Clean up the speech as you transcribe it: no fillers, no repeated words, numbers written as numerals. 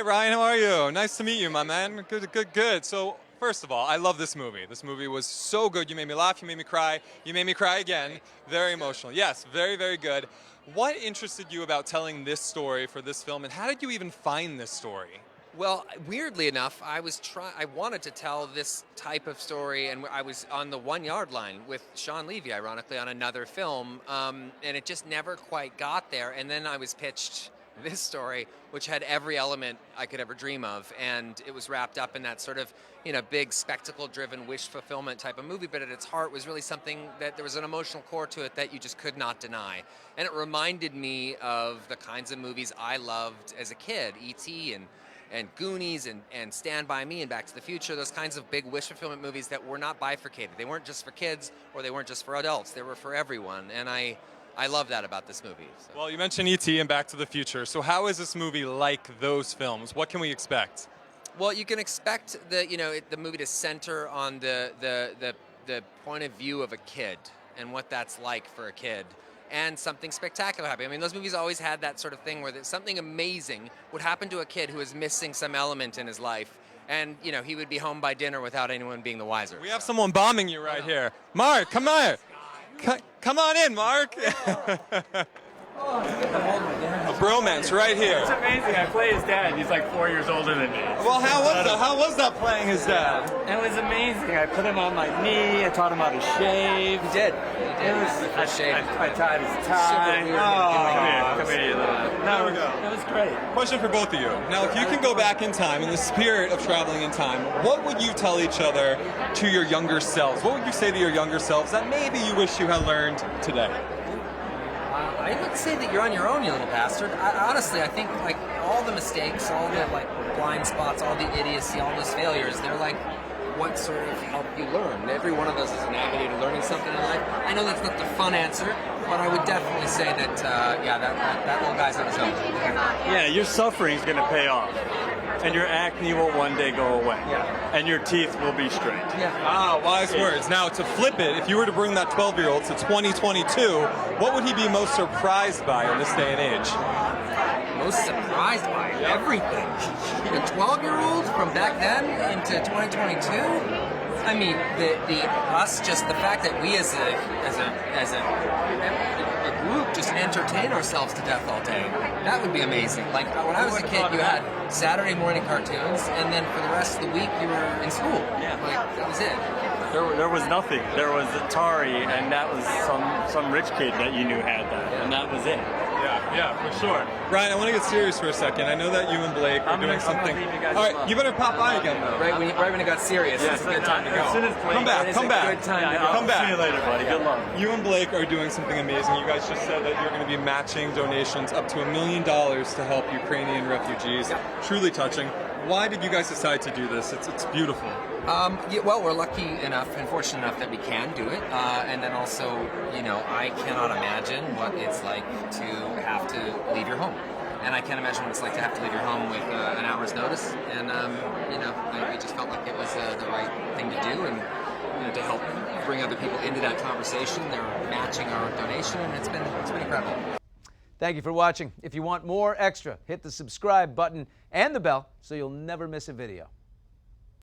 Hey Ryan, how are you? Nice to meet you, my man. Good, good, good. So, first of all, I love this movie. This movie was so good. You made me laugh, you made me cry, you made me cry again. Very emotional. Yes, very, very good. What interested you about telling this story for this film, and how did you even find this story? Well, weirdly enough, I wanted to tell this type of story, and I was on the 1 yard line with Sean Levy, ironically, on another film, and it just never quite got there. And then I was pitched this story, which had every element I could ever dream of, and it was wrapped up in that sort of, big spectacle-driven wish fulfillment type of movie, but at its heart was really something that there was an emotional core to it that you just could not deny. And it reminded me of the kinds of movies I loved as a kid, E.T. and Goonies and Stand By Me and Back to the Future, those kinds of big wish fulfillment movies that were not bifurcated. They weren't just for kids or they weren't just for adults. They were for everyone. And I love that about this movie. So. Well, you mentioned E.T. and Back to the Future. So how is this movie like those films? What can we expect? Well, you can expect the movie to center on the point of view of a kid and what that's like for a kid. And something spectacular happening. I mean, those movies always had that sort of thing where something amazing would happen to a kid who is missing some element in his life, and he would be home by dinner without anyone being the wiser. We have someone bombing you right here. Mark, come on. Come on in, Mark. A bromance right here. It's amazing. I play his dad. He's like 4 years older than me. Well, how was that playing his dad? It was amazing. I put him on my knee. I taught him how to shave. He did. I tied his tie. Come here. There we go. It was great. Question for both of you. Now, if you can go back in time, in the spirit of traveling in time, what would you tell each other to your younger selves? What would you say to your younger selves that maybe you wish you had learned today? I would say that you're on your own, you little bastard. Honestly, I think like all the mistakes, all the blind spots, all the idiocy, all those failures, they're like what sort of help you learn. Every one of those is an avenue to learning something in life. I know that's not the fun answer, but I would definitely say that that little guy's on his own. Yeah, your suffering's going to pay off. And your acne will one day go away. Yeah. And your teeth will be straight. Yeah. Ah, wise words. Now, to flip it, if you were to bring that 12-year-old to 2022, what would he be most surprised by in this day and age? Most surprised by everything. A 12-year-old from back then into 2022? I mean, the fact that we as a group just entertain ourselves to death all day. That would be amazing. Like when I was a kid, you had Saturday morning cartoons, and then for the rest of the week you were in school. Yeah. Like that was it. There was nothing. There was Atari, and that was some rich kid that you knew had that, and that was it. Yeah, for sure. Ryan, I want to get serious for a second. I know that you and Blake are doing something. All right, you better pop by again, though. Right when it got serious, it's a good time to go. As soon as Blake, Come back. Good time to go. Come back. See you later, buddy. Good luck. You and Blake are doing something amazing. You guys just said that you're going to be matching donations up to $1 million to help Ukrainian refugees. Truly touching. Why did you guys decide to do this? It's beautiful. Well, we're lucky enough and fortunate enough that we can do it. And then also, I cannot imagine what it's like to have to leave your home. And I can't imagine what it's like to have to leave your home with an hour's notice. And, we just felt like it was the right thing to do. And to help bring other people into that conversation, they're matching our donation, and it's been incredible. Thank you for watching. If you want more extra, hit the subscribe button and the bell so you'll never miss a video.